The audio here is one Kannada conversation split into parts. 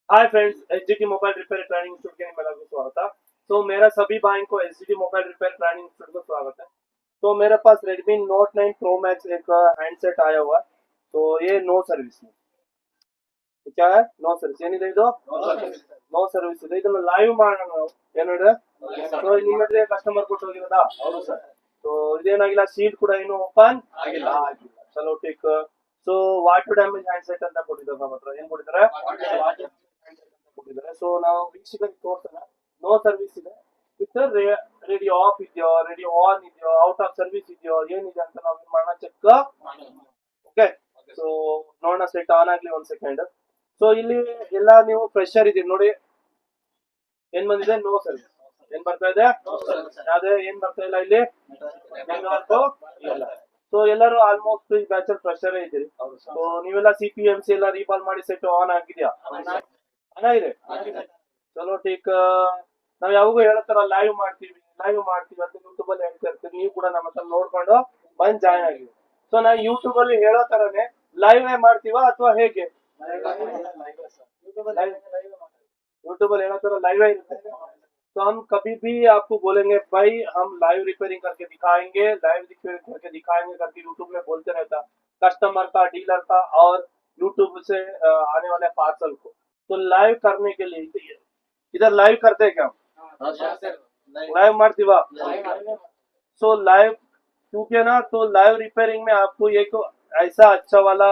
Hi friends, HDT mobile repair training institute के मेरा स्वागत है। तो मेरा सभी भाई को HDT mobile repair training institute में स्वागत है। तो मेरे पास Redmi Note 9 Pro Max एक हैंडसेट आया हुआ है। तो ये नो सर्विस है। तो क्या है नो सर्विस यानी दे दो नो सर्विस ಇದೆ ಇದನ್ನ ಲೈವ್ ಮಾಡೋಣ ನಾವು ಏನು ಹೇಳಿದ್ರೆ ಸೊ ನಿಮ್ಮ ಹತ್ರ ಕಸ್ಟಮರ್ ಕೊಟ್ಟು ಹೋಗಿರೋದಾ ಸೊ ಇದೇನಾಗಿಲ್ಲ ಸೀಲ್ ಕೂಡ ಏನು ಓಪನ್ ಆಗಿಲ್ಲ ಚಲೋ take so water damage handset ಅಂತ ಕೊಟ್ಟಿದ್ದಾರೆ ನಮ್ಮ ಹತ್ರ ಏನ್ ಕೊಟ್ಟಿದ್ದಾರೆ ಕೊಟ್ಟಿದ್ದಾರೆ ಸೊ ನಾವು ವೀಕ್ಷಕರಿಗೆ ತೋರ್ಸೋಣ ನೋ ಸರ್ವಿಸ್ ಇದೆ ವಿತ್ ರೇಡಿಯೋ ಆಫ್ ಇದೆಯೋ ರೇಡಿಯೋ ಆನ್ ಇದೆಯೋ ಔಟ್ ಆಫ್ ಸರ್ವಿಸ್ ಇದೆಯೋ ಏನಿದೆ ಅಂತ ನಾವು ಏನ್ ಮಾಡೋಣ ಚೆಕ್ ಓಕೆ ಸೊ ನೋಡೋಣ ಸೆಟ್ ಆನ್ ಆಗ್ಲಿ ಒಂದ್ ಸೆಕೆಂಡ್ ಸೊ ಇಲ್ಲಿ ಎಲ್ಲ ನೀವು ಫ್ರೆಶರ್ ಇದೀರಿ ನೋಡಿ ಏನ್ ಬಂದಿದೆ ನೋ ಸರ್ವಿಸ್ ಏನ್ ಬರ್ತಾ ಇದೆ ಅದೇ ಏನ್ ಬರ್ತಾ ಇಲ್ಲ ಇಲ್ಲಿ ಸೊ ಎಲ್ಲರೂ ಆಲ್ಮೋಸ್ಟ್ ಈ ಬ್ಯಾಚ್ ಅಲ್ಲಿ ಫ್ರೆಶರ್ ಇದೀರಿ ಸೊ ನೀವೆಲ್ಲ CPMC ಎಲ್ಲ ರೀಕಾಲ್ ಮಾಡಿ ಸೆಟ್ ಆನ್ ಆಗಿದ್ಯಾ ಆನ್ ಆಗಿದೆ ಚಲೋ ಟೇಕ್ ನಾವ್ ಯಾವಾಗೂ ಹೇಳತ್ತರ ಲೈವ್ ಮಾಡ್ತೀವಿ ಅಂತ ಯೂಟ್ಯೂಬ್ ಅಲ್ಲಿ ಹೇಳ್ತಾ ಇರ್ತೀವಿ ನೀವು ಕೂಡ ನಮ್ಮ ಹತ್ರ ನೋಡ್ಕೊಂಡು ಬಂದ್ ಜಾಯ್ನ್ ಆಗಿದೆ ಸೊ ನಾವು ಯೂಟ್ಯೂಬ್ ಅಲ್ಲಿ ಹೇಳೋ ತರನೇ ಲೈವ್ ಮಾಡ್ತೀವ ಅಥವಾ ಹೇಗೆ यूट्यूब लाइव है तो हम कभी भी आपको बोलेंगे भाई हम लाइव रिपेयरिंग करके दिखाएंगे करके यूट्यूब में बोलते रहता कस्टमर का डीलर का और यूट्यूब से आने वाले पार्सल को तो लाइव करने के लिए इधर लाइव करते हैं क्या लाइव मारतीवा सो लाइव क्योंकि ना तो लाइव रिपेयरिंग में आपको एक ऐसा अच्छा वाला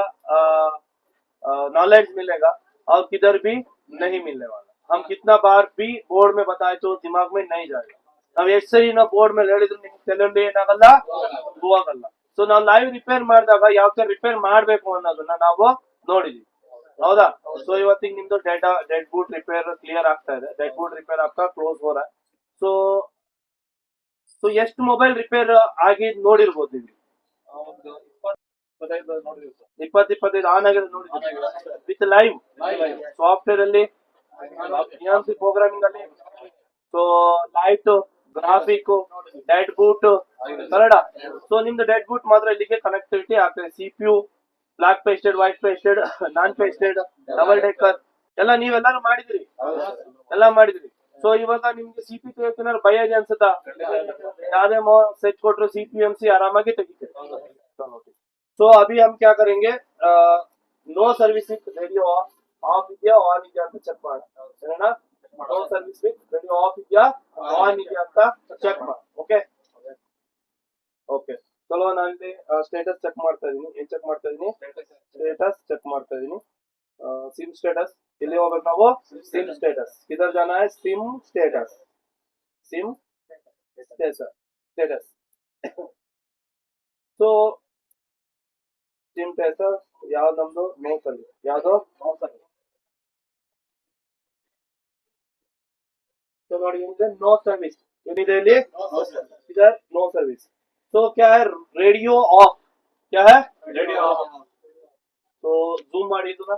नॉलेज मिलेगा और किधर भी नहीं मिलने वाला हम कितना बार भी बोर्ड में बताए तो दिमाग में नहीं जाएगा ನಾವು ಎಷ್ಟು ಸರಿ ನಾವು ಬೋರ್ಡ್ ಮೇಲೆ ಹೇಳಿದ್ರು ನಿಮ್ಗೆ ತಲೆಯಲ್ಲಿ ಏನಾಗಲ್ಲ ಹೋಗಲ್ಲ ಸೊ ನಾವು ಲೈವ್ ರಿಪೇರ್ ಮಾಡಿದಾಗ ಯಾವ ತರ ರಿಪೇರ್ ಮಾಡ್ಬೇಕು ಅನ್ನೋದನ್ನ ನಾವು ನೋಡಿದೀವಿ ಹೌದಾ ಸೊ ಇವತ್ತಿಗೆ ನಿಮ್ದು ಡೆಡ್ ಬೂಟ್ ರಿಪೇರ್ ಕ್ಲಿಯರ್ ಆಗ್ತಾ ಇದೆ ಡೆಡ್ ಬೂಟ್ ರಿಪೇರ್ ಆಗ್ತಾ ಕ್ಲೋಸ್ हो रहा है ಸೊ ಸೊ ಎಷ್ಟು ಮೊಬೈಲ್ ರಿಪೇರ್ ಆಗಿ ನೋಡಿರ್ಬೋದು ನೀವು 20-25 ಆನ್ ಆಗಿರೋದು ನೋಡಿದ್ದೀವಿ ವಿತ್ ಲೈವ್ ಸಾಫ್ಟ್ವೇರ್ ಅಲ್ಲಿ ಪ್ರೋಗ್ರಾಮಿಂಗ್ ಅಲ್ಲಿ so light graphic dead boot Kannada so ನಿಮ್ದು ಡೆಡ್ ಬೂಟ್ ಮಾತ್ರ ಇಲ್ಲಿಗೆ ಕನೆಕ್ಟಿವಿಟಿ ಆಗ್ತದೆ CPU block pasted white pasted ನಾನ್ ಪೇಸ್ಟೆಡ್ ಡಬಲ್ ಡೆಕ್ಕರ್ ಎಲ್ಲ ನೀವೆಲ್ಲಾರು ಮಾಡಿದಿರಿ ಸೊ ಇವಾಗ ನಿಮ್ಗೆ CP ತೆಗಿಯೋಕೆ ಭಯ ಇದೆ ಅನ್ಸುತ್ತಾ ಯಾವ್ದೇ ಸೆಟ್ ಕೊಟ್ರು CPMC ಆರಾಮಾಗಿ ತೆಗಿತೀವಿ तो अभी हम क्या करेंगे नो सर्विसिंग रेडियो ऑफ ಇದೆಯಾ ಆನ್ ಇದೆಯಾ ಅಂತ ಚೆಕ್ ಮಾಡೋಣ ಸರಿನಾ no service with radio off ಇದೆಯಾ ಆನ್ ಇದೆಯಾ ಅಂತ ಚೆಕ್ ಮಾಡಿ ಓಕೆ ಓಕೆ ಚಲೋ ನಾನು ಇಲ್ಲಿ ಸ್ಟೇಟಸ್ ಚೆಕ್ ಮಾಡ್ತಾ ಇದೀನಿ ಏನ್ ಚೆಕ್ ಮಾಡ್ತಾ ಇದೀನಿ ಸ್ಟೇಟಸ್ ಚೆಕ್ ಮಾಡ್ತಾ ಇದೀನಿ सिम स्टेटस ಇಲ್ಲಿ ಹೋಗ್ಬೇಕು ನಾವು सिम स्टेटस किधर जाना है सिम स्टेटस तो सिम स्टेटस ಯಾವ ನಮ್ದು ನೋ ಸರ್ವಿಸ್ ಯಾವುದು ನೋ ಸರ್ವಿಸ್ तो ನೋಡಿ ಇದೆ नो सर्विस ಏನಿದೆ ಇಲ್ಲಿ इधर नो सर्विस तो क्या है रेडियो ऑफ क्या है रेडियो ऑफ तो जूम ಮಾಡಿ ಇದನ್ನ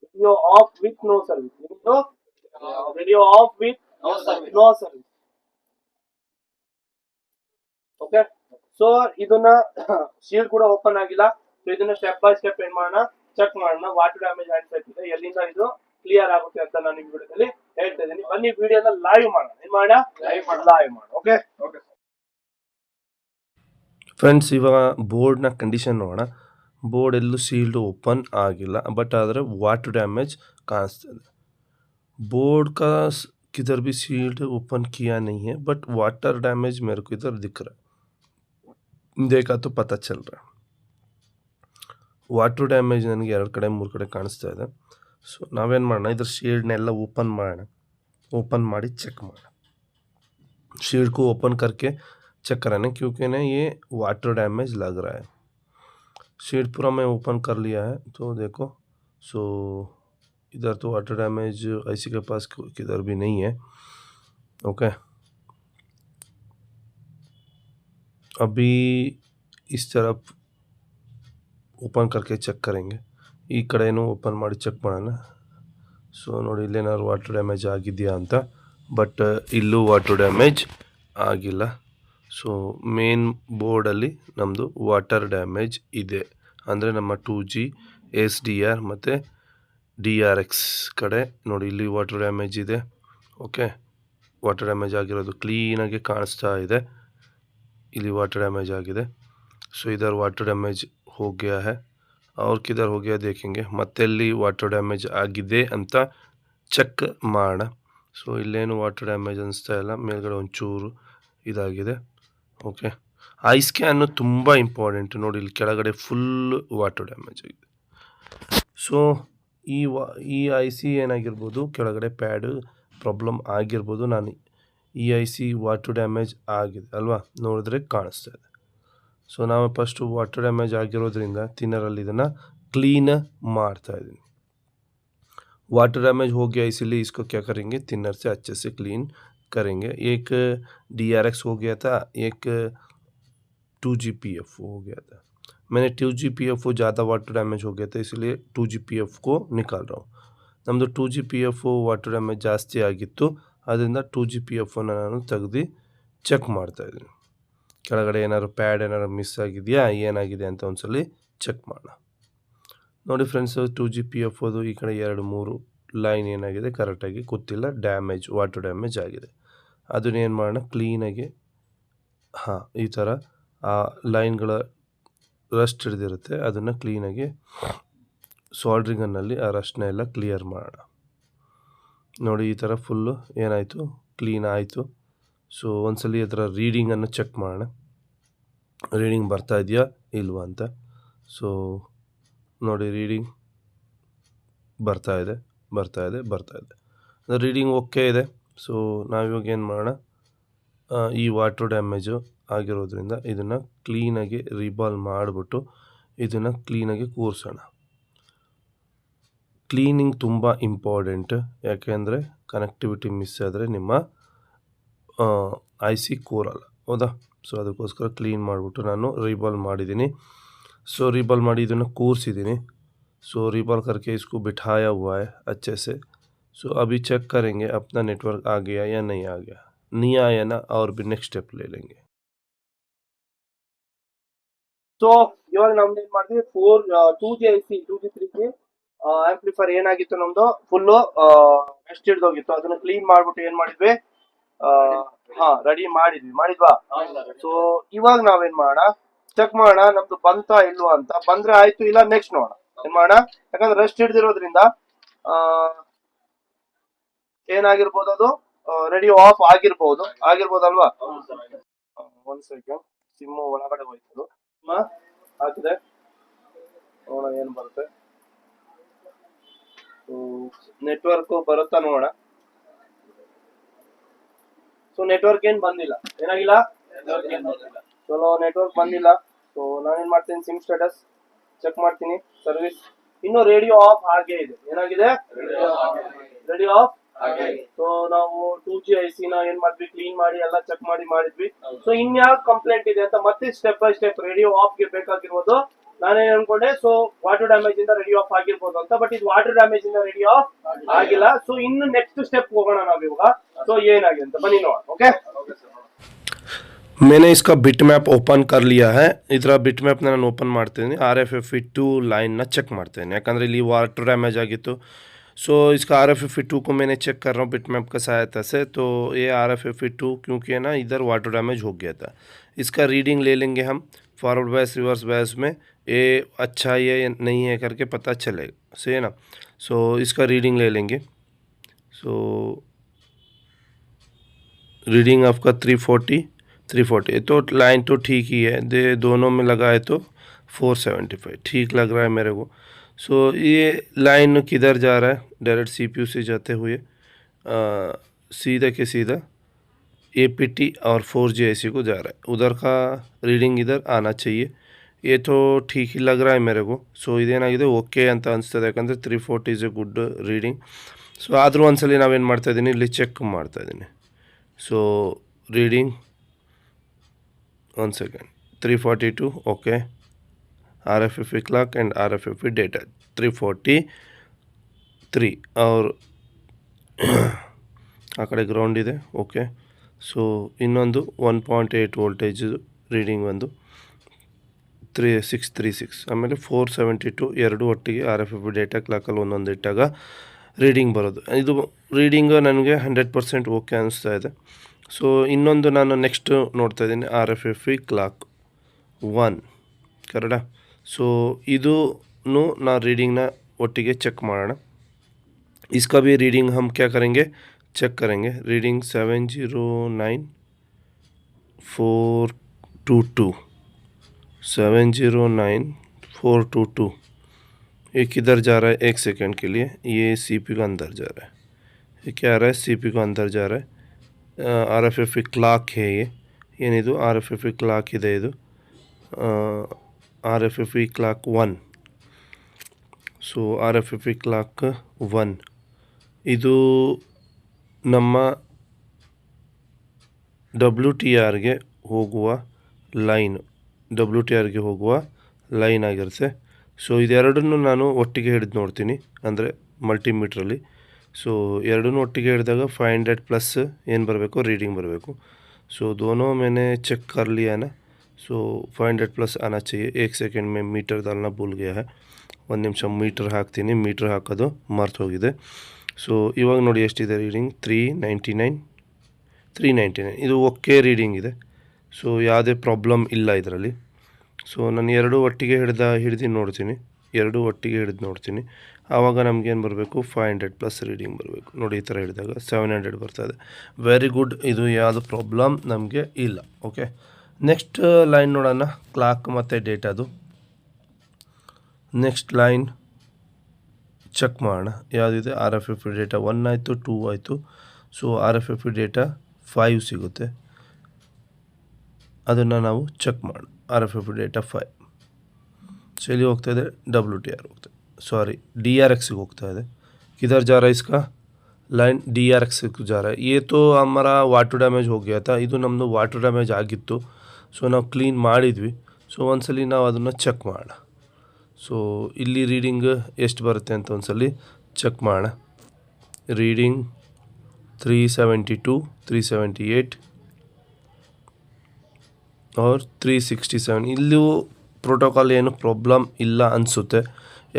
radio off with no service तो radio off with no service okay so ಇದನ್ನ ಶೀಲ್ಡ್ ಕೂಡ ಓಪನ್ ಆಗಿಲ್ಲ ಸೊ ಇದನ್ನ ಸ್ಟೆಪ್ ಬೈ ಸ್ಟೆಪ್ ಏನ್ ಮಾಡೋಣ ಚೆಕ್ ಮಾಡೋಣ ವಾಟರ್ ಡ್ಯಾಮೇಜ್ ಹ್ಯಾಂಡ್ಸೆಟ್ ಇದೆ ಎಲ್ಲಿಂದ ಇದು ಕ್ಲಿಯರ್ ಆಗುತ್ತೆ ಅಂತ ನಾನು ಈ ವಿಡಿಯೋದಲ್ಲಿ ಹೇಳ್ತಾ ಇದ್ದೀನಿ ಬನ್ನಿ ವಿಡಿಯೋನ ಲೈವ್ ಮಾಡೋಣ ಏನ್ ಮಾಡೋಣ ಲೈವ್ ಮಾಡೋಣ ಓಕೆ ಫ್ರೆಂಡ್ಸ್ ಇವಾಗ ಬೋರ್ಡ್ನ ಕಂಡೀಷನ್ ನೋಡೋಣ ಬೋರ್ಡ್ ಎಲ್ಲೂ ಸೀಲ್ಡ್ ಓಪನ್ ಆಗಿಲ್ಲ ಬಟ್ ಆದರೆ वाटर डैमेज ಕಾಣಿಸ್ತದೆ बोर्ड का किधर भी सील्ड ओपन किया नहीं है बट वाटर डैमेज मेरे को इधर दिख रहा है देखा तो पता चल रहा है वाटर डैमेज ನನಗೆ ಎರಡು ಕಡೆ ಮೂರು ಕಡೆ ಕಾಣಿಸ್ತಾ ಇದೆ ಸೊ ನಾವೇನು ಮಾಡೋಣ ಇದ್ರ ಶೀಲ್ಡ್ನೆಲ್ಲ ओपन ಮಾಡಿ ಚೆಕ್ ಮಾಡೋಣ शील्ड को ओपन करके चेक कराना क्योंकि ना ये वाटर डैमेज लग रहा है शील्ड पूरा मैं ओपन कर लिया है तो देखो सो इधर तो वाटर डैमेज ऐसी के पास किधर भी नहीं है ओके अभी इस तरफ ओपन करके चेक करेंगे ಈ ಕಡೆನೂ ಓಪನ್ ಮಾಡಿ ಚೆಕ್ ಮಾಡೋಣ ಸೊ ನೋಡಿ ಇಲ್ಲೇನಾದ್ರು ವಾಟರ್ ಡ್ಯಾಮೇಜ್ ಆಗಿದೆಯಾ ಅಂತ ಬಟ್ ಇಲ್ಲೂ ವಾಟರ್ ಡ್ಯಾಮೇಜ್ ಆಗಿಲ್ಲ ಸೊ ಮೇನ್ ಬೋರ್ಡಲ್ಲಿ ನಮ್ಮದು ವಾಟರ್ ಡ್ಯಾಮೇಜ್ ಇದೆ. ಅಂದರೆ ನಮ್ಮ 2G SDR ಮತ್ತು DRX ಕಡೆ ನೋಡಿ, ಇಲ್ಲಿ ವಾಟರ್ ಡ್ಯಾಮೇಜ್ ಇದೆ. ಓಕೆ, ವಾಟರ್ ಡ್ಯಾಮೇಜ್ ಆಗಿರೋದು ಕ್ಲೀನಾಗಿ ಕಾಣಿಸ್ತಾ ಇದೆ. ಇಲ್ಲಿ ವಾಟರ್ ಡ್ಯಾಮೇಜ್ ಆಗಿದೆ. सो इधर वाटर डैमेज हो गया है और किधर हो गया देखेंगे. मत्तेल्ली वाटर डैमेज आगिदे ಅಂತ ಚೆಕ್ ಮಾಡೋಣ. ಸೊ ಇಲ್ಲೇನು ವಾಟರ್ ಡ್ಯಾಮೇಜ್ ಅನಿಸ್ತಾ ಇಲ್ಲ, ಮೇಲ್ಗಡೆ ಒಂಚೂರು ಇದಾಗಿದೆ. ಓಕೆ, ಐ ಸ್ಕ್ಯಾನು ತುಂಬ ಇಂಪಾರ್ಟೆಂಟ್. ನೋಡಿ ಇಲ್ಲಿ ಕೆಳಗಡೆ ಫುಲ್ ವಾಟರ್ ಡ್ಯಾಮೇಜ್ ಆಗಿದೆ. ಸೊ ಈ ಐ ಸಿ ಏನಾಗಿರ್ಬೋದು, ಕೆಳಗಡೆ ಪ್ಯಾಡ್ ಪ್ರಾಬ್ಲಮ್ ಆಗಿರ್ಬೋದು. ನಾನು ಈ ಐ ಸಿ ವಾಟರ್ ಡ್ಯಾಮೇಜ್ ಆಗಿದೆ ಅಲ್ವಾ, ನೋಡಿದ್ರೆ ಕಾಣಿಸ್ತಾ ಇದೆ. ಸೊ ನಾವು ಫಸ್ಟು ವಾಟರ್ ಡ್ಯಾಮೇಜ್ ಆಗಿರೋದ್ರಿಂದ थिनರಲ್ಲಿ ಇದನ್ನು क्लीन ಮಾಡ್ತಾ ಇದ್ದೀನಿ. वाटर डैमेज हो गया इसीलिए इसको क्या करेंगे, थिनर से अच्छे से क्लीन करेंगे. एक DRX हो गया था, एक 2GPF हो गया था. मैंने 2GPF ज़्यादा वाटर डैमेज हो गया था, इसलिए 2GPF को निकाल रहा हूँ. ನಮ್ಮದು 2GPF ವಾಟರ್ ಡ್ಯಾಮೇಜ್ ಜಾಸ್ತಿ ಆಗಿತ್ತು, ಅದರಿಂದ 2GPF ನಾನು ತೆಗೆದು ಚೆಕ್ ಮಾಡ್ತಾಯಿದ್ದೀನಿ. ಕೆಳಗಡೆ ಏನಾದ್ರು ಪ್ಯಾಡ್ ಏನಾದ್ರು ಮಿಸ್ ಆಗಿದೆಯಾ, ಏನಾಗಿದೆ ಅಂತ ಒಂದ್ಸಲಿ ಚೆಕ್ ಮಾಡೋಣ. ನೋಡಿ ಫ್ರೆಂಡ್ಸ್, 2GPF ಅದು ಈ ಕಡೆ 2-3 ಲೈನ್ ಏನಾಗಿದೆ ಕರೆಕ್ಟಾಗಿ ಗೊತ್ತಿಲ್ಲ, ಡ್ಯಾಮೇಜ್ ವಾಟರ್ ಡ್ಯಾಮೇಜ್ ಆಗಿದೆ. ಅದನ್ನೇನು ಮಾಡೋಣ, ಕ್ಲೀನಾಗಿ ಈ ಥರ ಆ ಲೈನ್ಗಳ ರಸ್ಟ್ ಹಿಡಿದಿರುತ್ತೆ, ಅದನ್ನು ಕ್ಲೀನಾಗಿ ಸಾಲ್ಡ್ರಿಂಗನ್ನಲ್ಲಿ ಆ ರಸ್ಟ್ನ ಎಲ್ಲ ಕ್ಲಿಯರ್ ಮಾಡೋಣ. ನೋಡಿ ಈ ಥರ ಫುಲ್ಲು ಏನಾಯಿತು, ಕ್ಲೀನ್ ಆಯಿತು. ಸೊ ಒಂದ್ಸಲಿ ಅದರ ರೀಡಿಂಗನ್ನು ಚೆಕ್ ಮಾಡೋಣ, ರೀಡಿಂಗ್ ಬರ್ತಾ ಇದೆಯಾ ಇಲ್ವಾ ಅಂತ. ಸೊ ನೋಡಿ, ರೀಡಿಂಗ್ ಬರ್ತಾ ಇದೆ. ರೀಡಿಂಗ್ ಓಕೆ ಇದೆ. ಸೊ ನಾವಿವಾಗ ಏನು ಮಾಡೋಣ, ಈ ವಾಟರ್ ಡ್ಯಾಮೇಜು ಆಗಿರೋದ್ರಿಂದ ಇದನ್ನು ಕ್ಲೀನಾಗಿ ರಿಬಾಲ್ ಮಾಡಿಬಿಟ್ಟು ಇದನ್ನು ಕ್ಲೀನಾಗಿ ಕೂರಿಸೋಣ. ಕ್ಲೀನಿಂಗ್ ತುಂಬ ಇಂಪಾರ್ಟೆಂಟ್, ಯಾಕೆಂದರೆ ಕನೆಕ್ಟಿವಿಟಿ ಮಿಸ್ ಆದರೆ ನಿಮ್ಮ ಐ ಸಿ ಕೂರಲ್ಲ, ಹೌದಾ. ಸೊ ಅದಕ್ಕೋಸ್ಕರ ಕ್ಲೀನ್ ಮಾಡಿಬಿಟ್ಟು ನಾನು ರಿಬಾಲ್ ಮಾಡಿದ್ದೀನಿ. ಸೊ ರಿಬಾಲ್ ಮಾಡಿ ಇದನ್ನು ಕೂರಿಸಿದ್ದೀನಿ. सो रिबॉल करके इसको बिठाया हुआ है अच्छे से. सो अभी चेक करेंगे अपना नेटवर्क आ गया या नहीं आ गया. नहीं आया ना, और भी नेक्स्ट स्टेप ले लेंगे. ಸೊ ಇವಾಗ ನಮ್ದು ಏನ್ ಮಾಡಿದ್ವಿ, 2G3G ಆಂಪ್ಲಿಫೈರ್ ಏನಾಗಿತ್ತು ನಮ್ದು ಫುಲ್ಲು ರೆಸ್ಟ್ ಹಿಡ್ದೋಗಿತ್ತು, ಅದನ್ನ ಕ್ಲೀನ್ ಮಾಡ್ಬಿಟ್ಟು ಏನ್ ಮಾಡಿದ್ವಿ, ರೆಡಿ ಮಾಡಿದ್ವಾ. ಸೊ ಇವಾಗ ನಾವೇನ್ ಮಾಡೋಣ, ಚೆಕ್ ಮಾಡೋಣ ನಮ್ದು ಬಂತಾ ಇಲ್ವಾ ಅಂತ. ಬಂದ್ರೆ ಆಯ್ತು, ಇಲ್ಲ ನೆಕ್ಸ್ಟ್ ನೋಡೋಣ ಏನ್ ಮಾಡೋಣ. ಯಾಕಂದ್ರೆ ರೆಸ್ಟ್ ಹಿಡ್ದಿರೋದ್ರಿಂದ ಏನಾಗಿರ್ಬೋದು, ಅದು ರೇಡಿಯೋ ಆಫ್ ಆಗಿರ್ಬೋದಲ್ವಾ. ಒಂದ್ ಸೆಕೆಂಡ್, ಸಿಮ್ ಒಳಗಡೆ ಹೋಯ್ತು, ಹಾಕಿದೆ ನೋಡೋಣ ಏನ್ ಬರುತ್ತೆ. ನೆಟ್ವರ್ಕ್ ಬರುತ್ತಾ ನೋಡೋಣ. ಸೊ ನೆಟ್ವರ್ಕ್ ಏನ್ ಬಂದಿಲ್ಲ, ಏನಾಗಿಲ್ಲ, ಚಲೋ ನೆಟ್ವರ್ಕ್ ಬಂದಿಲ್ಲ. ಸೊ ನಾನೇನ್ ಮಾಡ್ತೀನಿ, ಸಿಮ್ ಸ್ಟೇಟಸ್ ಚೆಕ್ ಮಾಡ್ತೀನಿ, ಸರ್ವಿಸ್ ಇನ್ನು ರೇಡಿಯೋ ಆಫ್ ಹಾಗೆ ಇದೆ. ಏನಾಗಿದೆ, ರೇಡಿಯೋ ಆಫ್. ಸೊ ನಾವು 2G IC ನ ಏನ್ ಮಾಡಿದ್ವಿ, ಕ್ಲೀನ್ ಮಾಡಿ ಎಲ್ಲ ಚೆಕ್ ಮಾಡಿದ್ವಿ. ಸೊ ಇನ್ಯಾವ ಕಂಪ್ಲೇಂಟ್ ಇದೆ ಅಂತ ಮತ್ತೆ step by step radio of ಗೆ ಬೇಕಾಗಿರ್ಬೋದು. ನಾನೇನ್ ಅನ್ಕೊಂಡೆ, ಸೊ ವಾಟರ್ ಡ್ಯಾಮೇಜ್ ಇಂದ ರೇಡಿಯೋ ಆಫ್ ಆಗಿರ್ಬೋದು ಅಂತ, ಬಟ್ ಇದು ವಾಟರ್ ಡ್ಯಾಮೇಜ್ ಇಂದ ರೇಡಿಯೋ ಆಫ್ ಆಗಿಲ್ಲ. ಸೊ ಇನ್ನು ನೆಕ್ಸ್ಟ್ ಸ್ಟೆಪ್ ಹೋಗೋಣ ನಾವಿವಾಗ. ಸೊ ಏನಾಗಿದೆ ಅಂತ ಬನ್ನಿ ನೋಡೋಣ. ಓಕೆ, मैंने इसका बिट मैप ओपन कर लिया है. ಇದರ ಬಿಟ್ ಮ್ಯಾಪ್ನ ನಾನು ಓಪನ್ ಮಾಡ್ತೀನಿ. RFFE2 ಲೈನ್ನ ಚೆಕ್ ಮಾಡ್ತೇನೆ, ಯಾಕಂದರೆ ಇಲ್ಲಿ ವಾಟರ್ ಡ್ಯಾಮೇಜ್ ಆಗಿತ್ತು. सो इसका RFFE2 को मैंने चेक कर रहा हूँ बिट मैप का सहायता से. तो ये RFFE2 क्योंकि है ना, इधर वाटर डैमेज हो गया था. इसका रीडिंग ले लेंगे हम फॉरवर्ड बैस रिवर्स बैस में, ये अच्छा है या नहीं है करके पता चलेगा, सही है ना. सो इसका रीडिंग ले लेंगे. सो रीडिंग आपका 340 तो लाइन तो ठीक ही है, दोनों में लगा है तो 475 ठीक लग रहा है मेरे को. सो ये लाइन किधर जा रहा है, डायरेक्ट CPU से जाते हुए सीधा के सीधा APT और 4G IC को जा रहा है. उधर का रीडिंग इधर आना चाहिए. ये तो ठीक ही लग रहा है मेरे को. सो ಇದೇನಾಗಿದೆ, ಓಕೆ ಅಂತ ಅನಿಸ್ತದೆ, ಯಾಕಂದರೆ 340 is A good reading. So ಆದರೂ ಒಂದ್ಸಲಿ ನಾವೇನು ಮಾಡ್ತಾಯಿದ್ದೀನಿ, ಇಲ್ಲಿ ಚೆಕ್ ಮಾಡ್ತಾಯಿದ್ದೀನಿ. So reading 1 second, 342 okay. RFFE clock and RFFE data 343 और ಆ ಕಡೆ ಗ್ರೌಂಡ್ ಇದೆ. ಓಕೆ, ಸೊ ಇನ್ನೊಂದು 1.8 ವೋಲ್ಟೇಜ್ ರೀಡಿಂಗ್ ಒಂದು 3636, ಆಮೇಲೆ 472 ಎರಡು ಒಟ್ಟಿಗೆ RFFB ಡೇಟಾ ಕ್ಲಾಕಲ್ಲಿ ಒಂದೊಂದು ಇಟ್ಟಾಗ ರೀಡಿಂಗ್ ಬರೋದು. ಇದು ರೀಡಿಂಗ್ ನನಗೆ 100% ಓಕೆ ಅನಿಸ್ತಾ ಇದೆ. ಸೊ ಇನ್ನೊಂದು ನಾನು ನೆಕ್ಸ್ಟ್ ನೋಡ್ತಾ ಇದ್ದೀನಿ RFFB ಕ್ಲಾಕ್ 1 ಕರೆಕ್ಟಾ. ಸೊ ಇದೂ ನಾ ರೀಡಿಂಗ್ನ ಒಟ್ಟಿಗೆ ಚೆಕ್ ಮಾಡೋಣ. इसका भी रीडिंग हम क्या करेंगे, चेक करेंगे. रीडिंग 709422 709422 ये किधर जा रहा है, एक सेकंड के लिए ये CP का अंदर जा रहा है. ये क्या आ रहा है, CP का अंदर जा रहा है. RFFB क्लाक है ये, ಏನಿದು RFFB ಕ್ಲಾಕ್ ಇದೆ. ಇದು RFFB clock 1. So RFFB clock 1 ಇದು ನಮ್ಮ WTRಗೆ ಹೋಗುವ ಲೈನ್ ಆಗಿರುತ್ತೆ. ಸೊ ಇದೆರಡನ್ನೂ ನಾನು ಒಟ್ಟಿಗೆ ಹಿಡಿದು ನೋಡ್ತೀನಿ, ಅಂದರೆ ಮಲ್ಟಿಮೀಟ್ರಲ್ಲಿ. ಸೊ ಎರಡನ್ನೂ ಒಟ್ಟಿಗೆ ಹಿಡಿದಾಗ 500 ಪ್ಲಸ್ ಏನು ಬರಬೇಕು, ರೀಡಿಂಗ್ ಬರಬೇಕು. ಸೊ दोनों मैंने चेक कर लिया है ना. सो 500 प्लस आना चाहिए. एक सेकेंड में मीटर डालना भूल गया है. ಒಂದು ನಿಮಿಷ ಮೀಟ್ರ್ ಹಾಕ್ತೀನಿ, ಮೀಟ್ರ್ ಹಾಕೋದು ಮರ್ತು ಹೋಗಿದೆ. ಸೊ ಇವಾಗ ನೋಡಿ ಎಷ್ಟಿದೆ ರೀಡಿಂಗ್, 399. ಇದು ಓಕೆ ರೀಡಿಂಗ್ ಇದೆ. ಸೊ ಯಾವುದೇ ಪ್ರಾಬ್ಲಮ್ ಇಲ್ಲ ಇದರಲ್ಲಿ. ಸೊ ನಾನು ಎರಡೂ ಒಟ್ಟಿಗೆ ಹಿಡಿದು ನೋಡ್ತೀನಿ. ಆವಾಗ ನಮಗೇನು ಬರಬೇಕು, 500 ಪ್ಲಸ್ ರೀಡಿಂಗ್ ಬರಬೇಕು. ನೋಡಿ ಈ ಥರ ಹಿಡಿದಾಗ 700 ಬರ್ತಾಯಿದೆ. ವೆರಿ ಗುಡ್, ಇದು ಯಾವುದು ಪ್ರಾಬ್ಲಮ್ ನಮಗೆ ಇಲ್ಲ. ಓಕೆ, ನೆಕ್ಸ್ಟ್ ಲೈನ್ ನೋಡೋಣ, ಕ್ಲಾಕ್ ಮತ್ತು ಡೇಟಾದು. ನೆಕ್ಸ್ಟ್ ಲೈನ್ ಚೆಕ್ ಮಾಡೋಣ ಯಾವುದಿದೆ. RFFB ಡೇಟಾ 1 ಆಯಿತು, 2 ಆಯಿತು. ಸೊ RFFB ಡೇಟಾ 5 ಸಿಗುತ್ತೆ, ಅದನ್ನು ನಾವು ಚೆಕ್ ಮಾಡೋಣ. RFFB ಡೇಟಾ 5 ಸೊ ಎಲ್ಲಿ ಹೋಗ್ತಾ ಇದೆ, WTR ಹೋಗ್ತಾ ಇದೆ, सॉरी DRX होता है. किधर जा रहा है इसका लाइन, DRX जा रहा है. ये तो हमारा वाटर ಡ್ಯಾಮೇಜ್ हो गया था. ಇದು ನಮ್ಮದು ವಾಟರ್ ಡ್ಯಾಮೇಜ್ ಆಗಿತ್ತು. ಸೊ ನಾವು ಕ್ಲೀನ್ ಮಾಡಿದ್ವಿ. ಸೊ ಒಂದ್ಸಲಿ ನಾವು ಅದನ್ನು ಚೆಕ್ ಮಾಡೋಣ. ಸೊ ಇಲ್ಲಿ ರೀಡಿಂಗ್ ಎಷ್ಟು ಬರುತ್ತೆ ಅಂತ ಒಂದ್ಸಲಿ ಚೆಕ್ ಮಾಡೋಣ. ರೀಡಿಂಗ್ 372, 378 और 367. ಇಲ್ಲೂ ಪ್ರೋಟೋಕಾಲ್ ಏನು ಪ್ರಾಬ್ಲಮ್ ಇಲ್ಲ ಅನಿಸುತ್ತೆ.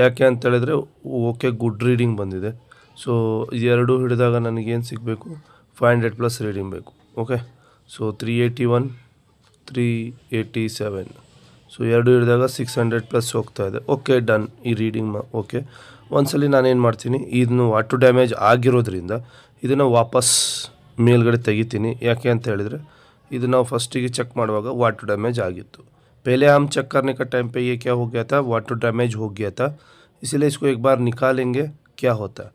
ಯಾಕೆ ಅಂತ ಹೇಳಿದ್ರೆ ಓಕೆ ಗುಡ್ ರೀಡಿಂಗ್ ಬಂದಿದೆ. ಸೊ ಎರಡು ಹಿಡಿದಾಗ ನನಗೇನು ಸಿಗಬೇಕು, 500 ಪ್ಲಸ್ ರೀಡಿಂಗ್ ಬೇಕು. Okay, so 381, 387. ಸೊ ಎರಡು ಹಿಡಿದಾಗ 600 ಪ್ಲಸ್ ಹೋಗ್ತಾ ಇದೆ. ಓಕೆ ಡನ್, ಈ ರೀಡಿಂಗ್ ಓಕೆ. ಒಂದ್ಸಲಿ ನಾನೇನು ಮಾಡ್ತೀನಿ, ಇದನ್ನು ವಾಟರ್ ಡ್ಯಾಮೇಜ್ ಆಗಿರೋದ್ರಿಂದ ಇದನ್ನು ವಾಪಸ್ ಮೇಲ್ಗಡೆ ತೆಗಿತೀನಿ. ಯಾಕೆ ಅಂತ ಹೇಳಿದರೆ ಇದು ನಾವು ಫಸ್ಟಿಗೆ ಚೆಕ್ ಮಾಡುವಾಗ वाटर डैमेज ಆಗಿತ್ತು. पहले हम चेक करने का टाइम पे ये क्या हो गया था, वाटर डैमेज हो गया था. इसलिए इसको एक बार निकालेंगे क्या होता है.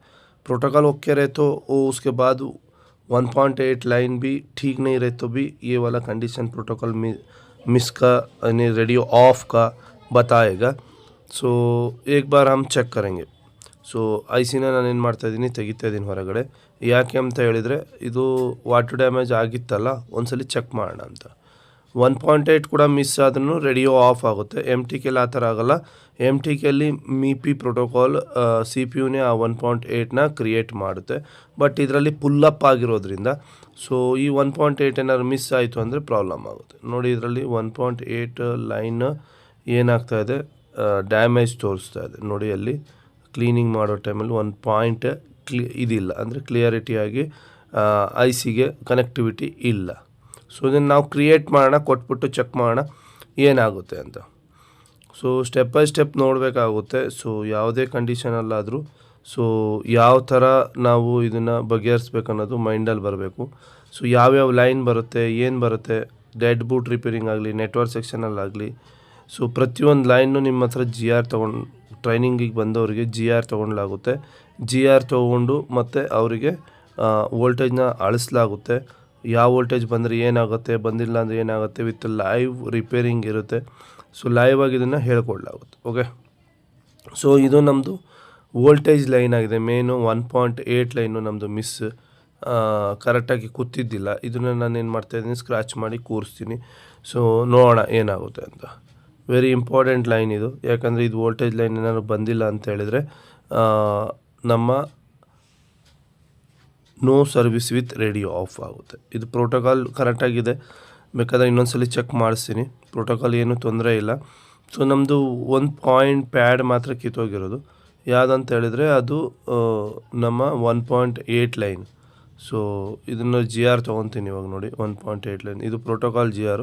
प्रोटोकॉल ओके रहे तो वो उसके बाद 1.8 लाइन भी ठीक नहीं रहे तो भी ये वाला कंडीशन प्रोटोकॉल मिस का यानी रेडियो ऑफ का बताएगा. सो एक बार हम चेक करेंगे. ಸೊ ಐಸಿನ ನಾನೇನು ಮಾಡ್ತಾಯಿದ್ದೀನಿ, ತೆಗಿತಾ ಇದ್ದೀನಿ ಹೊರಗಡೆ. ಯಾಕೆ ಅಂತ ಹೇಳಿದರೆ ಇದು ವಾಟರ್ ಡ್ಯಾಮೇಜ್ ಆಗಿತ್ತಲ್ಲ, ಒಂದ್ಸಲಿ ಚೆಕ್ ಮಾಡೋಣ ಅಂತ. 1.8 ಕೂಡ ಮಿಸ್ ಆದ್ರೂ ರೇಡಿಯೋ ಆಫ್ ಆಗುತ್ತೆ. MTKಲ್ಲಿ ಆ ಥರ ಆಗೋಲ್ಲ. MTKಲ್ಲಿ MIPI ಪ್ರೋಟೋಕಾಲ್ CPU-ನೇ ಆ 1.8ನ ಕ್ರಿಯೇಟ್ ಮಾಡುತ್ತೆ. ಬಟ್ ಇದರಲ್ಲಿ ಪುಲ್ಲಪ್ ಆಗಿರೋದ್ರಿಂದ ಸೊ ಈ 1.8 ಏನಾದ್ರು ಮಿಸ್ ಆಯಿತು ಅಂದರೆ ಪ್ರಾಬ್ಲಮ್ ಆಗುತ್ತೆ. ನೋಡಿ ಇದರಲ್ಲಿ 1.8 ಲೈನ್ ಏನಾಗ್ತಾಯಿದೆ, ಡ್ಯಾಮೇಜ್ ತೋರಿಸ್ತಾ ಇದೆ. ನೋಡಿ ಅಲ್ಲಿ ಕ್ಲೀನಿಂಗ್ ಮಾಡೋ ಟೈಮಲ್ಲಿ 1 ಪಾಯಿಂಟ್ ಇದಿಲ್ಲ, ಅಂದರೆ ಕ್ಲಿಯರಿಟಿಯಾಗಿ ಐಸಿಗೆ ಕನೆಕ್ಟಿವಿಟಿ ಇಲ್ಲ. ಸೊ ಇದನ್ನು ನಾವು ಕ್ರಿಯೇಟ್ ಮಾಡೋಣ, ಕೊಟ್ಬಿಟ್ಟು ಚೆಕ್ ಮಾಡೋಣ ಏನಾಗುತ್ತೆ ಅಂತ. ಸೊ ಸ್ಟೆಪ್ ಬೈ ಸ್ಟೆಪ್ ನೋಡಬೇಕಾಗುತ್ತೆ. ಸೊ ಯಾವುದೇ ಕಂಡೀಷನಲ್ಲಾದರೂ ಸೊ ಯಾವ ಥರ ನಾವು ಇದನ್ನು ಬಗೆಹರಿಸ್ಬೇಕನ್ನೋದು ಮೈಂಡಲ್ಲಿ ಬರಬೇಕು. ಸೊ ಯಾವ್ಯಾವ ಲೈನ್ ಬರುತ್ತೆ, ಏನು ಬರುತ್ತೆ, ಡೆಡ್ ಬೂಟ್ ರಿಪೇರಿಂಗ್ ಆಗಲಿ, ನೆಟ್ವರ್ಕ್ ಸೆಕ್ಷನಲ್ಲಾಗಲಿ, ಸೊ ಪ್ರತಿಯೊಂದು ಲೈನ್ನು ನಿಮ್ಮ ಹತ್ರ GR ತೊಗೊಂಡು ಟ್ರೈನಿಂಗಿಗೆ ಬಂದವರಿಗೆ GR ತೊಗೊಂಡ್ಲಾಗುತ್ತೆ. GR ತೊಗೊಂಡು ಮತ್ತು ಅವರಿಗೆ ವೋಲ್ಟೇಜ್ನ ಅಳಿಸಲಾಗುತ್ತೆ. ಯಾವ ವೋಲ್ಟೇಜ್ ಬಂದರೆ ಏನಾಗುತ್ತೆ, ಬಂದಿಲ್ಲ ಅಂದರೆ ಏನಾಗುತ್ತೆ, ವಿತ್ ಲೈವ್ ರಿಪೇರಿಂಗ್ ಇರುತ್ತೆ. ಸೊ ಲೈವ್ ಆಗಿ ಇದನ್ನು ಹೇಳ್ಕೊಡ್ಲಾಗುತ್ತೆ. ಓಕೆ, ಸೊ ಇದು ನಮ್ಮದು ವೋಲ್ಟೇಜ್ ಲೈನ್ ಆಗಿದೆ. ಮೇನು 1.8 ಲೈನು ನಮ್ಮದು ಮಿಸ್ ಕರೆಕ್ಟಾಗಿ ಕೂತಿದ್ದಿಲ್ಲ. ಇದನ್ನು ನಾನು ಏನು ಮಾಡ್ತಾಯಿದ್ದೀನಿ, ಸ್ಕ್ರ್ಯಾಚ್ ಮಾಡಿ ಕೂರಿಸ್ತೀನಿ. ಸೊ ನೋಡೋಣ ಏನಾಗುತ್ತೆ ಅಂತ. ವೆರಿ ಇಂಪಾರ್ಟೆಂಟ್ ಲೈನ್ ಇದು. ಯಾಕಂದರೆ ಇದು ವೋಲ್ಟೇಜ್ ಲೈನ್ ಏನಾದ್ರು ಬಂದಿಲ್ಲ ಅಂತ ಹೇಳಿದರೆ ನಮ್ಮ no service with radio off ಆಗುತ್ತೆ. ಇದು ಪ್ರೋಟೋಕಾಲ್ ಕರೆಕ್ಟಾಗಿದೆ, ಬೇಕಾದರೆ ಇನ್ನೊಂದ್ಸಲಿ ಚೆಕ್ ಮಾಡಿಸ್ತೀನಿ. ಪ್ರೋಟೋಕಾಲ್ ಏನೂ ತೊಂದರೆ ಇಲ್ಲ. ಸೊ ನಮ್ಮದು ಒಂದು ಪಾಯಿಂಟ್ ಪ್ಯಾಡ್ ಮಾತ್ರ ಕಿತ್ತೋಗಿರೋದು. ಯಾವುದಂತ ಹೇಳಿದರೆ ಅದು ನಮ್ಮ 1.8 ಲೈನ್. ಸೊ ಇದನ್ನು GR ತೊಗೊತೀನಿ ಇವಾಗ ನೋಡಿ. 1.8 ಲೈನ್ ಇದು protocol GR.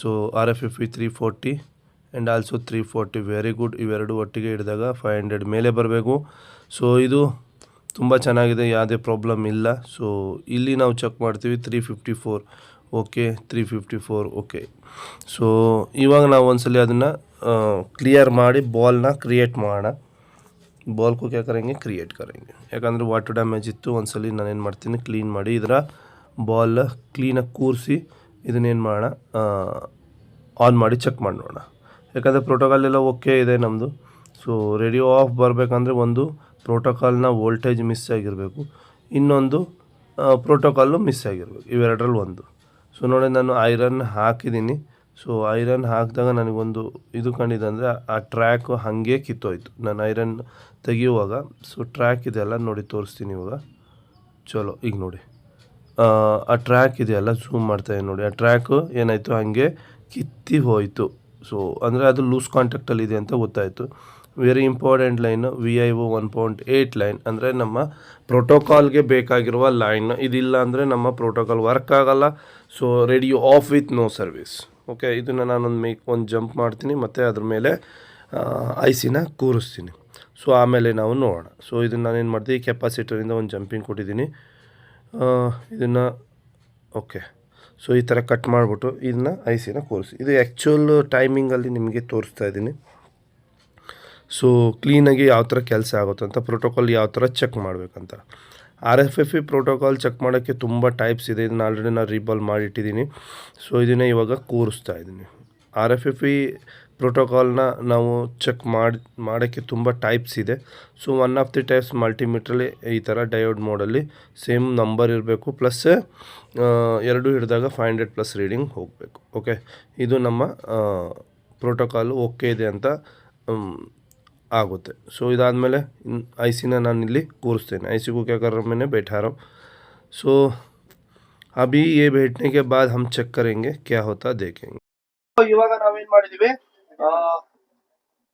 So RFFE 340 and also 340 very good. ಇವೆರಡು ಒಟ್ಟಿಗೆ ಹಿಡಿದಾಗ 500 ಮೇಲೆ ಬರಬೇಕು. ಸೊ ಇದು ತುಂಬ ಚೆನ್ನಾಗಿದೆ, ಯಾವುದೇ ಪ್ರಾಬ್ಲಮ್ ಇಲ್ಲ. ಸೊ ಇಲ್ಲಿ ನಾವು ಚೆಕ್ ಮಾಡ್ತೀವಿ 354 ಓಕೆ, 354 ಓಕೆ. ಸೊ ಇವಾಗ ನಾವು ಒಂದ್ಸಲಿ ಅದನ್ನು ಕ್ಲಿಯರ್ ಮಾಡಿ ಬಾಲ್ನ ಕ್ರಿಯೇಟ್ ಮಾಡೋಣ. बॉल को क्या करेंगे, क्रिएट करेंगे. ಯಾಕಂದರೆ ವಾಟರ್ ಡ್ಯಾಮೇಜ್ ಇತ್ತು. ಒಂದ್ಸಲಿ ನಾನೇನು ಮಾಡ್ತೀನಿ, ಕ್ಲೀನ್ ಮಾಡಿ ಇದರ ಬಾಲ್ ಕ್ಲೀನಾಗಿ ಕೂರಿಸಿ ಇದನ್ನೇನು ಮಾಡೋಣ, ಆನ್ ಮಾಡಿ ಚೆಕ್ ಮಾಡಿ ನೋಡೋಣ. ಯಾಕಂದರೆ ಪ್ರೋಟೋಕಾಲ್ ಎಲ್ಲ ಓಕೆ ಇದೆ ನಮ್ಮದು. ಸೊ ರೇಡಿಯೋ ಆಫ್ ಬರಬೇಕಂದ್ರೆ ಒಂದು ಪ್ರೋಟೋಕಾಲ್ನ ವೋಲ್ಟೇಜ್ ಮಿಸ್ ಆಗಿರಬೇಕು, ಇನ್ನೊಂದು ಪ್ರೋಟೋಕಾಲು ಮಿಸ್ ಆಗಿರಬೇಕು, ಇವೆರಡರಲ್ಲಿ ಒಂದು. ಸೊ ನೋಡಿ ನಾನು ಐರನ್ ಹಾಕಿದ್ದೀನಿ. ಸೊ ಐರನ್ ಹಾಕಿದಾಗ ನನಗೊಂದು ಇದು ಕಂಡಿದೆ ಅಂದರೆ ಆ ಟ್ರ್ಯಾಕು ಹಾಗೆ ಕಿತ್ತೋಯ್ತು ನಾನು ಐರನ್ ತೆಗೆಯುವಾಗ. ಸೊ ಟ್ರ್ಯಾಕ್ ಇದೆಲ್ಲ ನೋಡಿ ತೋರಿಸ್ತೀನಿ ಇವಾಗ. ಚಲೋ ಈಗ ನೋಡಿ ಆ ಟ್ರ್ಯಾಕ್ ಇದೆಯಲ್ಲ, ಝೂಮ್ ಮಾಡ್ತಾಯಿದ್ದೀನಿ ನೋಡಿ. ಆ ಟ್ರ್ಯಾಕು ಏನಾಯಿತು, ಹಾಗೆ ಕಿತ್ತಿ ಹೋಯಿತು. ಸೊ ಅಂದರೆ ಅದು ಲೂಸ್ ಕಾಂಟ್ಯಾಕ್ಟಲ್ಲಿದೆ ಅಂತ ಗೊತ್ತಾಯಿತು. Very important line VIO 1.8 line, ಅಂದರೆ ನಮ್ಮ ಪ್ರೋಟೋಕಾಲ್ಗೆ ಬೇಕಾಗಿರುವ ಲೈನ್. ಇದಿಲ್ಲ ಅಂದರೆ ನಮ್ಮ ಪ್ರೋಟೋಕಾಲ್ ವರ್ಕ್ ಆಗೋಲ್ಲ. So radio off with no service. Okay, ಇದನ್ನು ನಾನೊಂದು ಒಂದು ಜಂಪ್ ಮಾಡ್ತೀನಿ ಮತ್ತು ಅದ್ರ ಮೇಲೆ ಐಸಿನ ಕೂರಿಸ್ತೀನಿ. ಸೊ ಆಮೇಲೆ ನಾವು ನೋಡೋಣ. ಸೊ ಇದನ್ನು ನಾನೇನು ಮಾಡ್ತೀನಿ, ಕೆಪಾಸಿಟರಿಂದ ಒಂದು ಜಂಪಿಂಗ್ ಕೊಟ್ಟಿದ್ದೀನಿ. ಇದನ್ನು ಓಕೆ, ಸೊ ಈ ಥರ ಕಟ್ ಮಾಡಿಬಿಟ್ಟು ಇದನ್ನ ಐಸಿನ ಕೂರಿಸಿ. ಇದು ಆ್ಯಕ್ಚುಲ್ ಟೈಮಿಂಗಲ್ಲಿ ನಿಮಗೆ ತೋರಿಸ್ತಾ ಇದ್ದೀನಿ. ಸೊ ಕ್ಲೀನಾಗಿ ಯಾವ ಥರ ಕೆಲಸ ಆಗುತ್ತೆ ಅಂತ, ಪ್ರೋಟೋಕಾಲ್ ಯಾವ ಥರ ಚೆಕ್ ಮಾಡಬೇಕಂತ. RFFE ಪ್ರೋಟೋಕಾಲ್ ಚೆಕ್ ಮಾಡೋಕ್ಕೆ ತುಂಬ ಟೈಪ್ಸ್ ಇದೆ. ಇದನ್ನು ಆಲ್ರೆಡಿ ನಾನು ರೀಬಾಲ್ ಮಾಡಿಟ್ಟಿದ್ದೀನಿ. ಸೊ ಇದನ್ನೇ ಇವಾಗ ಕೂರಿಸ್ತಾ ಇದ್ದೀನಿ. RFFE ಪ್ರೋಟೋಕಾಲ್ನ ನಾವು ಚೆಕ್ ಮಾಡೋಕ್ಕೆ ತುಂಬ ಟೈಪ್ಸ್ ಇದೆ. So one of the types ಮಲ್ಟಿಮೀಟ್ರಲ್ಲಿ ಈ ಥರ ಡಯೋಡ್ ಮೋಡಲ್ಲಿ ಸೇಮ್ ನಂಬರ್ ಇರಬೇಕು, ಪ್ಲಸ್ ಎರಡು ಹಿಡಿದಾಗ 500+ ರೀಡಿಂಗ್ ಹೋಗಬೇಕು. ಓಕೆ, ಇದು ನಮ್ಮ ಪ್ರೋಟೋಕಾಲು ಓಕೆ ಇದೆ ಅಂತ आगुते. सो इदादमेले IC ना ನಾನು ಇಲ್ಲಿ ಕೂರಿಸ್ತೇನೆ. IC को क्या कर रहा हूँ, मैंने बैठा रहा हूँ. सो अभी ये बैठने के बाद हम चेक करेंगे क्या होता देखेंगे. ಇವಾಗ ನಾವೇನ್ ಮಾಡಿದೀವಿ,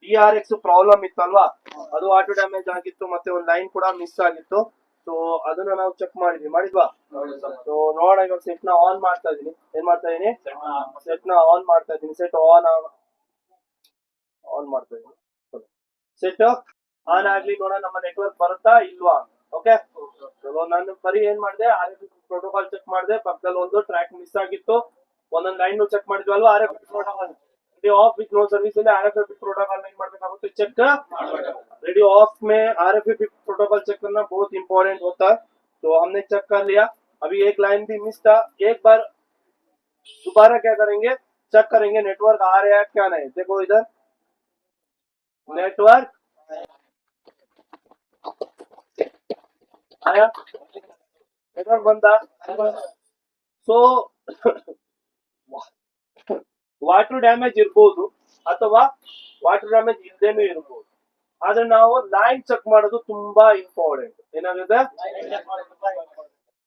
DRX ಪ್ರಾಬ್ಲಮ್ ಇತ್ತಲ್ವಾ, ಅದು ವಾಟರ್ ಡ್ಯಾಮೇಜ್ ಆಗಿತ್ತು ಮತ್ತೆ ಒಂದು ಲೈನ್ ಕೂಡ ಮಿಸ್ ಆಗಿತ್ತು. ಸೊ ಅದನ್ನ ನಾವು ಚೆಕ್ ಮಾಡಿದ್ವಾ. ಸೊ ನೋಡೋಣ, ಇವಾಗ ಸೆಟ್ ನ ಆನ್ ಮಾಡ್ತಾ ಇದೀನಿ. ಏನ್ ಮಾಡ್ತಾ ಇದೀನಿ, ಸೆಟ್ ನ ಆನ್ ಮಾಡ್ತಾ ಇದೀನಿ. ಸೆಟ್ ಆನ್ ಮಾಡ್ತಾ ಇದೀನಿ. ಸೆಟ್ ಆನ್ ಆಗ್ಲಿ, ನೋಡೋಣ ನಮ್ಮ ನೆಟ್ವರ್ಕ್ ಬರುತ್ತಾ ಇಲ್ವಾ. ಓಕೆ, ನಾನು ಬರೀ ಏನ್ ಮಾಡಿದೆ, RFFE ಪ್ರೋಟೋಕಾಲ್ ಚೆಕ್ ಮಾಡಿದೆ. ಪಕ್ಕದಲ್ಲಿ ಒಂದು ಟ್ರ್ಯಾಕ್ ಮಿಸ್ ಆಗಿತ್ತು, ಒಂದೊಂದು ಲೈನ್ ಚೆಕ್ ಮಾಡಿದ್ವಲ್ವಾ. RFFE protocol radio off with no service में RFFE प्रोटोकॉल में मारಬೇಕಾಗುತ್ತೆ ಚೆಕ್. रेडियो ऑफ में RFFE प्रोटोकॉल चेक करना बहुत इंपॉर्टेंट होता है. तो हमने चेक कर लिया. अभी एक लाइन भी मिस था, एक बार दोबारा क्या करेंगे, चेक करेंगे नेटवर्क आ रहा है क्या नहीं. देखो इधर नेटवर्क आया, नेटवर्क बंदा. सो ವಾಟರ್ ಡ್ಯಾಮೇಜ್ ಇರಬಹುದು ಅಥವಾ ವಾಟರ್ ಡ್ಯಾಮೇಜ್ ಇಲ್ಲದೇನೂ ಇರಬಹುದು. ಆದ್ರೆ ನಾವು ಲೈನ್ ಚೆಕ್ ಮಾಡೋದು ತುಂಬಾ ಇಂಪಾರ್ಟೆಂಟ್. ಏನಾಗುತ್ತೆ,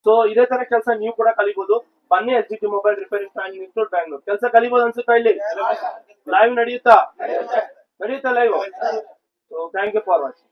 ಸೊ ಇದೇ ತರ ಕೆಲಸ ನೀವು ಕೂಡ ಕಲಿಬಹುದು. ಬನ್ನಿ SGT mobile repairing training institute Bangalore. ಕೆಲಸ ಕಲಿಬಹುದು ಅನ್ಸುತ್ತಾ, ಇಲ್ಲಿ ಲೈವ್ ನಡೆಯುತ್ತಾ live. So thank you for watching.